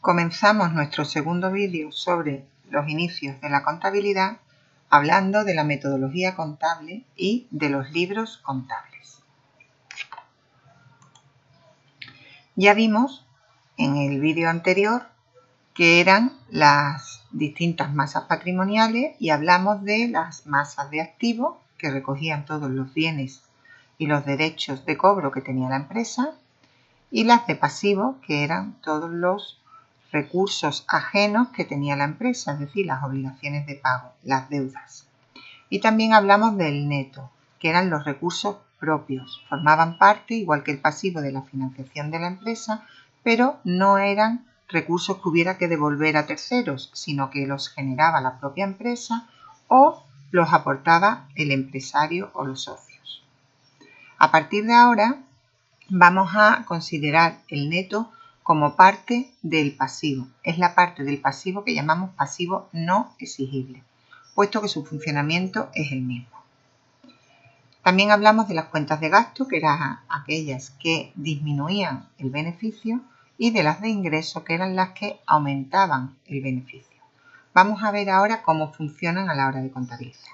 Comenzamos nuestro segundo vídeo sobre los inicios de la contabilidad hablando de la metodología contable y de los libros contables. Ya vimos en el vídeo anterior que eran las distintas masas patrimoniales y hablamos de las masas de activos que recogían todos los bienes y los derechos de cobro que tenía la empresa y las de pasivos que eran todos los recursos ajenos que tenía la empresa, es decir, las obligaciones de pago, las deudas. Y también hablamos del neto, que eran los recursos propios. Formaban parte, igual que el pasivo, de la financiación de la empresa, pero no eran recursos que hubiera que devolver a terceros, sino que los generaba la propia empresa o los aportaba el empresario o los socios. A partir de ahora vamos a considerar el neto como parte del pasivo. Es la parte del pasivo que llamamos pasivo no exigible, puesto que su funcionamiento es el mismo. También hablamos de las cuentas de gasto, que eran aquellas que disminuían el beneficio, y de las de ingreso, que eran las que aumentaban el beneficio. Vamos a ver ahora cómo funcionan a la hora de contabilizar.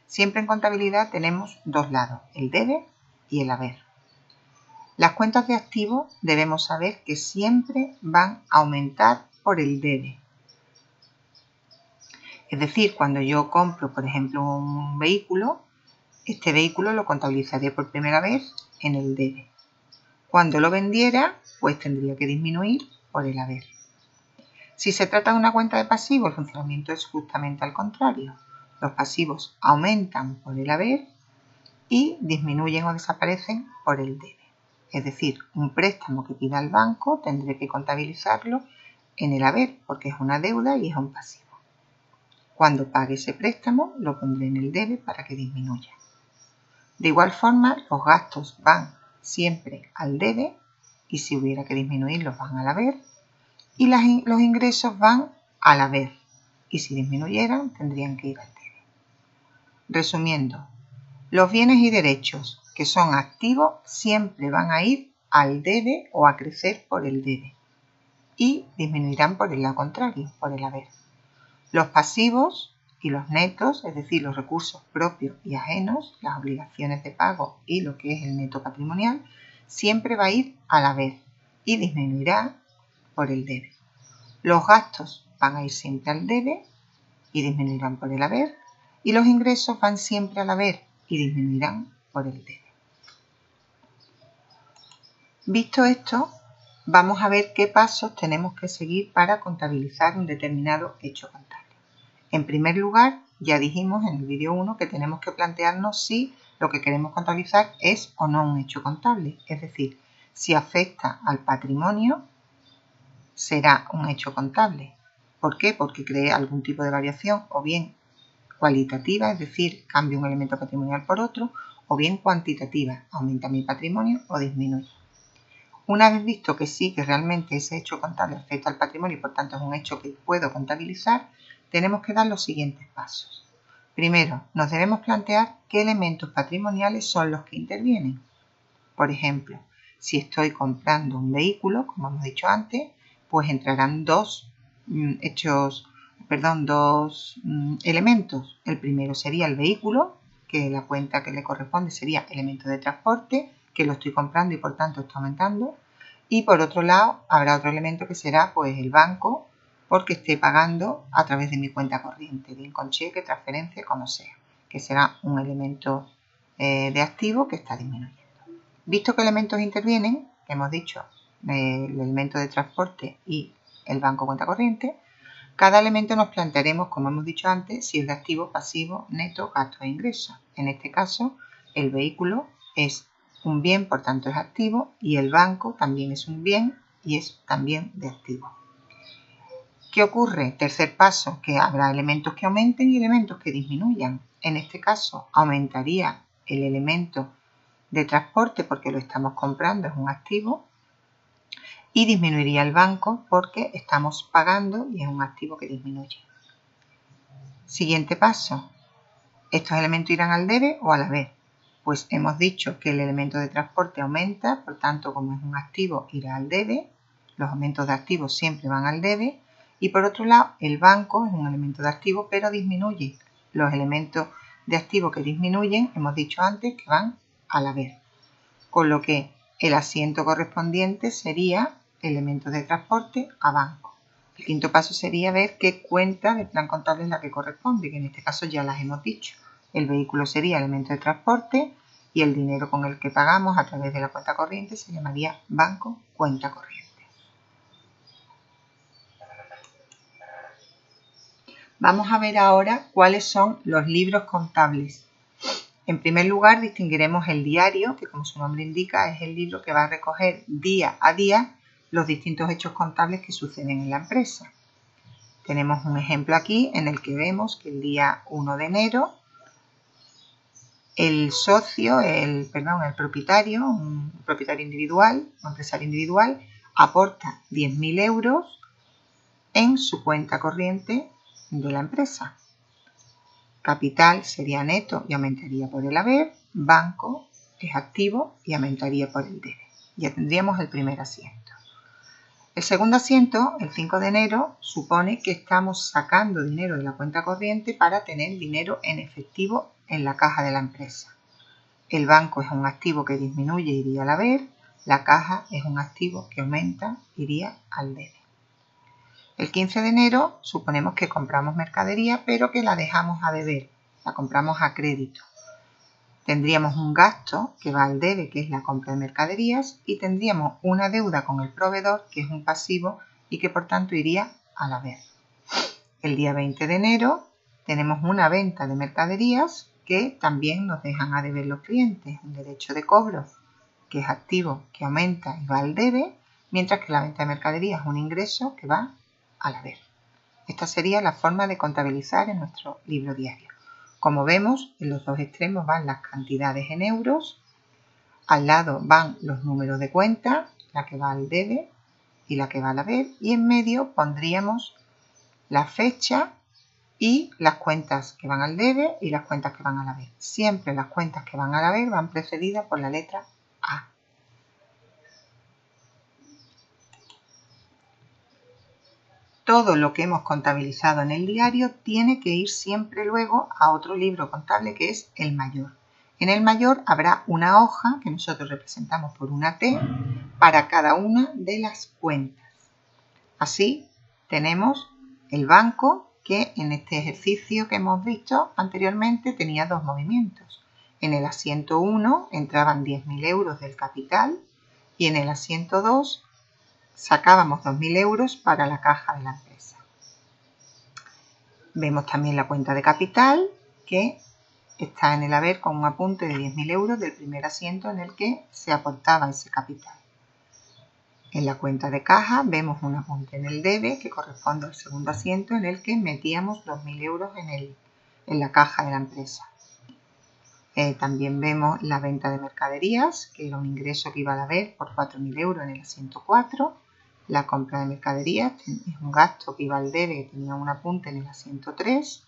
Siempre en contabilidad tenemos dos lados, el debe y el haber. Las cuentas de activos debemos saber que siempre van a aumentar por el debe. Es decir, cuando yo compro, por ejemplo, un vehículo, este vehículo lo contabilizaré por primera vez en el debe. Cuando lo vendiera, pues tendría que disminuir por el haber. Si se trata de una cuenta de pasivos, el funcionamiento es justamente al contrario. Los pasivos aumentan por el haber y disminuyen o desaparecen por el debe. Es decir, un préstamo que pida el banco tendré que contabilizarlo en el haber porque es una deuda y es un pasivo. Cuando pague ese préstamo lo pondré en el debe para que disminuya. De igual forma, los gastos van siempre al debe y si hubiera que disminuirlos van al haber y los ingresos van al haber y si disminuyeran tendrían que ir al debe. Resumiendo, los bienes y derechos que son activos siempre van a ir al debe o a crecer por el debe y disminuirán por el lado contrario, por el haber. Los pasivos y los netos, es decir, los recursos propios y ajenos, las obligaciones de pago y lo que es el neto patrimonial, siempre va a ir al haber y disminuirá por el debe. Los gastos van a ir siempre al debe y disminuirán por el haber y los ingresos van siempre al haber y disminuirán por el debe. Visto esto, vamos a ver qué pasos tenemos que seguir para contabilizar un determinado hecho contable. En primer lugar, ya dijimos en el vídeo 1 que tenemos que plantearnos si lo que queremos contabilizar es o no un hecho contable, es decir, si afecta al patrimonio, será un hecho contable. ¿Por qué? Porque cree algún tipo de variación o bien cualitativa, es decir, cambio un elemento patrimonial por otro, o bien cuantitativa, aumenta mi patrimonio o disminuye. Una vez visto que sí, que realmente ese hecho contable afecta al patrimonio y por tanto es un hecho que puedo contabilizar, tenemos que dar los siguientes pasos. Primero, nos debemos plantear qué elementos patrimoniales son los que intervienen. Por ejemplo, si estoy comprando un vehículo, como hemos dicho antes, pues entrarán dos elementos. El primero sería el vehículo, que la cuenta que le corresponde sería elemento de transporte, que lo estoy comprando y por tanto está aumentando. Y por otro lado, habrá otro elemento que será pues el banco, porque esté pagando a través de mi cuenta corriente, bien con cheque, transferencia, como sea, que será un elemento de activo que está disminuyendo. Visto qué elementos intervienen, que hemos dicho el elemento de transporte y el banco cuenta corriente, cada elemento nos plantearemos, como hemos dicho antes, si es de activo, pasivo, neto, gasto e ingreso. En este caso, el vehículo es un bien, por tanto es activo, y el banco también es un bien y es también de activo. ¿Qué ocurre? Tercer paso, que habrá elementos que aumenten y elementos que disminuyan. En este caso, aumentaría el elemento de transporte porque lo estamos comprando, es un activo, y disminuiría el banco porque estamos pagando y es un activo que disminuye. Siguiente paso, estos elementos irán al debe o al haber. Pues hemos dicho que el elemento de transporte aumenta, por tanto como es un activo irá al debe Los aumentos de activos siempre van al debe. Y por otro lado, el banco es un elemento de activo, pero disminuye. Los elementos de activo que disminuyen, hemos dicho antes, que van al haber. Con lo que el asiento correspondiente sería elementos de transporte a banco. El quinto paso sería ver qué cuenta del plan contable es la que corresponde, que en este caso ya las hemos dicho. El vehículo sería elemento de transporte y el dinero con el que pagamos a través de la cuenta corriente se llamaría banco cuenta corriente. Vamos a ver ahora cuáles son los libros contables. En primer lugar, distinguiremos el diario, que como su nombre indica es el libro que va a recoger día a día los distintos hechos contables que suceden en la empresa. Tenemos un ejemplo aquí en el que vemos que el día 1 de enero el socio, el propietario, un propietario individual, un empresario individual, aporta 10.000 euros en su cuenta corriente de la empresa. Capital sería neto y aumentaría por el haber. Banco es activo y aumentaría por el debe. Ya tendríamos el primer asiento. El segundo asiento, el 5 de enero, supone que estamos sacando dinero de la cuenta corriente para tener dinero en efectivo en la caja de la empresa. El banco es un activo que disminuye, iría al haber. La caja es un activo que aumenta, iría al debe. El 15 de enero suponemos que compramos mercadería, pero que la dejamos a deber, la compramos a crédito. Tendríamos un gasto que va al debe, que es la compra de mercaderías, y tendríamos una deuda con el proveedor, que es un pasivo y que por tanto iría al haber. El día 20 de enero tenemos una venta de mercaderías que también nos dejan a deber los clientes, un derecho de cobro que es activo, que aumenta y va al debe, mientras que la venta de mercaderías es un ingreso que va al haber. Esta sería la forma de contabilizar en nuestro libro diario. Como vemos, en los dos extremos van las cantidades en euros, al lado van los números de cuenta, la que va al debe y la que va al haber, y en medio pondríamos la fecha y las cuentas que van al debe y las cuentas que van al haber. Siempre las cuentas que van al haber van precedidas por la letra A. Todo lo que hemos contabilizado en el diario tiene que ir siempre luego a otro libro contable que es el mayor. En el mayor habrá una hoja que nosotros representamos por una T para cada una de las cuentas. Así tenemos el banco que en este ejercicio que hemos visto anteriormente tenía dos movimientos. En el asiento 1 entraban 10.000 euros del capital y en el asiento 2 sacábamos 2.000 euros para la caja de la empresa. Vemos también la cuenta de capital que está en el haber con un apunte de 10.000 euros del primer asiento en el que se aportaba ese capital. En la cuenta de caja vemos un apunte en el debe que corresponde al segundo asiento en el que metíamos 2.000 euros en la caja de la empresa. También vemos la venta de mercaderías, que era un ingreso que iba al haber por 4.000 euros en el asiento 4. La compra de mercaderías es un gasto que iba al debe, que tenía un apunte en el asiento 3.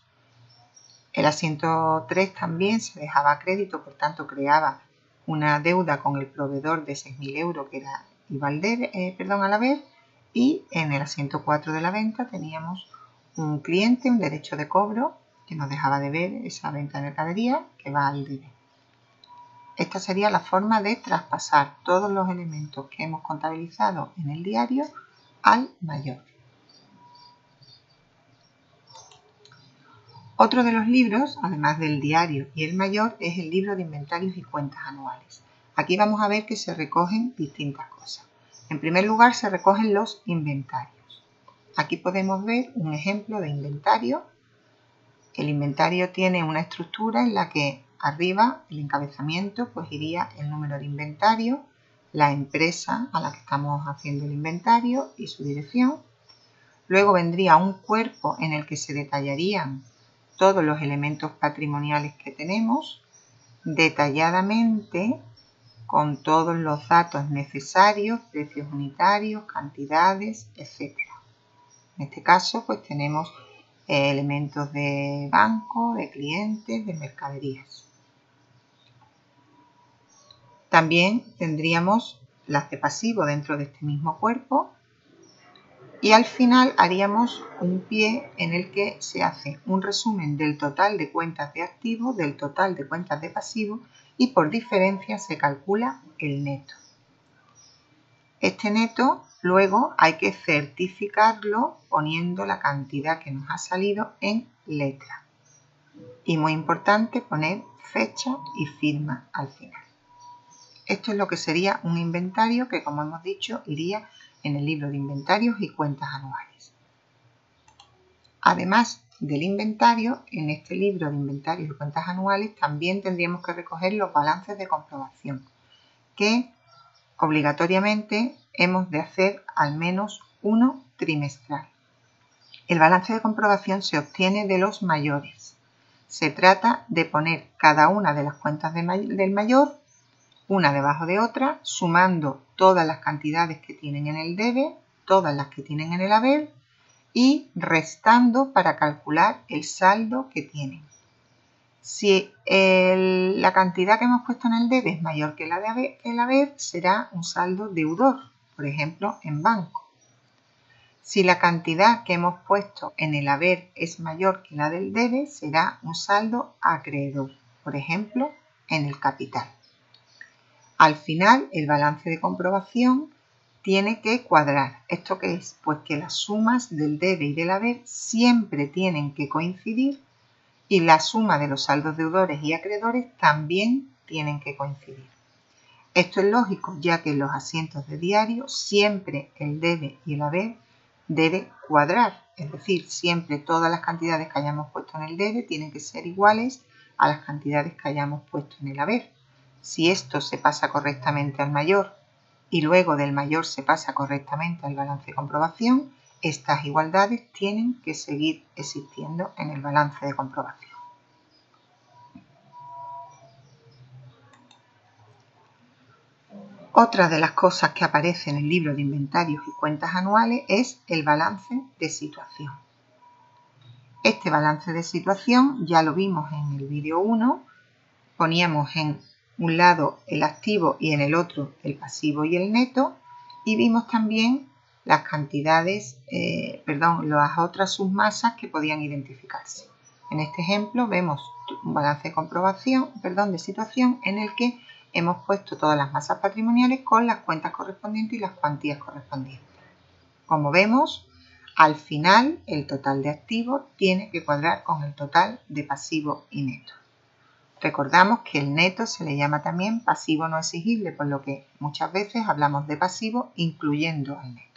El asiento 3 también se dejaba a crédito, por tanto creaba una deuda con el proveedor de 6.000 euros que iba al haber. Y en el asiento 4 de la venta teníamos un cliente, un derecho de cobro que nos dejaba de ver esa venta de mercadería que va al debe. Esta sería la forma de traspasar todos los elementos que hemos contabilizado en el diario al mayor. Otro de los libros, además del diario y el mayor, es el libro de inventarios y cuentas anuales. Aquí vamos a ver que se recogen distintas cosas. En primer lugar, se recogen los inventarios. Aquí podemos ver un ejemplo de inventario. El inventario tiene una estructura en la que arriba, el encabezamiento, pues iría el número de inventario, la empresa a la que estamos haciendo el inventario y su dirección. Luego vendría un cuerpo en el que se detallarían todos los elementos patrimoniales que tenemos, detalladamente con todos los datos necesarios, precios unitarios, cantidades, etc. En este caso, pues tenemos elementos de banco, de clientes, de mercaderías. También tendríamos las de pasivo dentro de este mismo cuerpo, Y al final haríamos un pie en el que se hace un resumen del total de cuentas de activo, del total de cuentas de pasivo y por diferencia se calcula el neto. Este neto luego hay que certificarlo poniendo la cantidad que nos ha salido en letra. Y muy importante poner fecha y firma al final. Esto es lo que sería un inventario que, como hemos dicho, iría en el libro de inventarios y cuentas anuales. Además del inventario, en este libro de inventarios y cuentas anuales también tendríamos que recoger los balances de comprobación, que obligatoriamente hemos de hacer al menos uno trimestral. El balance de comprobación se obtiene de los mayores. Se trata de poner cada una de las cuentas del mayor, una debajo de otra, sumando todas las cantidades que tienen en el debe, todas las que tienen en el haber y restando para calcular el saldo que tienen. Si la cantidad que hemos puesto en el debe es mayor que el haber, será un saldo deudor, por ejemplo, en banco. Si la cantidad que hemos puesto en el haber es mayor que la del debe, será un saldo acreedor, por ejemplo, en el capital. Al final, el balance de comprobación tiene que cuadrar. ¿Esto qué es? Pues que las sumas del debe y del haber siempre tienen que coincidir y la suma de los saldos deudores y acreedores también tienen que coincidir. Esto es lógico, ya que en los asientos de diario siempre el debe y el haber debe cuadrar. Es decir, siempre todas las cantidades que hayamos puesto en el debe tienen que ser iguales a las cantidades que hayamos puesto en el haber. Si esto se pasa correctamente al mayor y luego del mayor se pasa correctamente al balance de comprobación, estas igualdades tienen que seguir existiendo en el balance de comprobación. Otra de las cosas que aparece en el libro de inventarios y cuentas anuales es el balance de situación. Este balance de situación ya lo vimos en el vídeo 1, poníamos en un lado el activo y en el otro el pasivo y el neto y vimos también las cantidades, las otras submasas que podían identificarse. En este ejemplo vemos un balance de comprobación, de situación en el que hemos puesto todas las masas patrimoniales con las cuentas correspondientes y las cuantías correspondientes. Como vemos, al final el total de activos tiene que cuadrar con el total de pasivo y neto. Recordamos que el neto se le llama también pasivo no exigible, por lo que muchas veces hablamos de pasivo incluyendo al neto.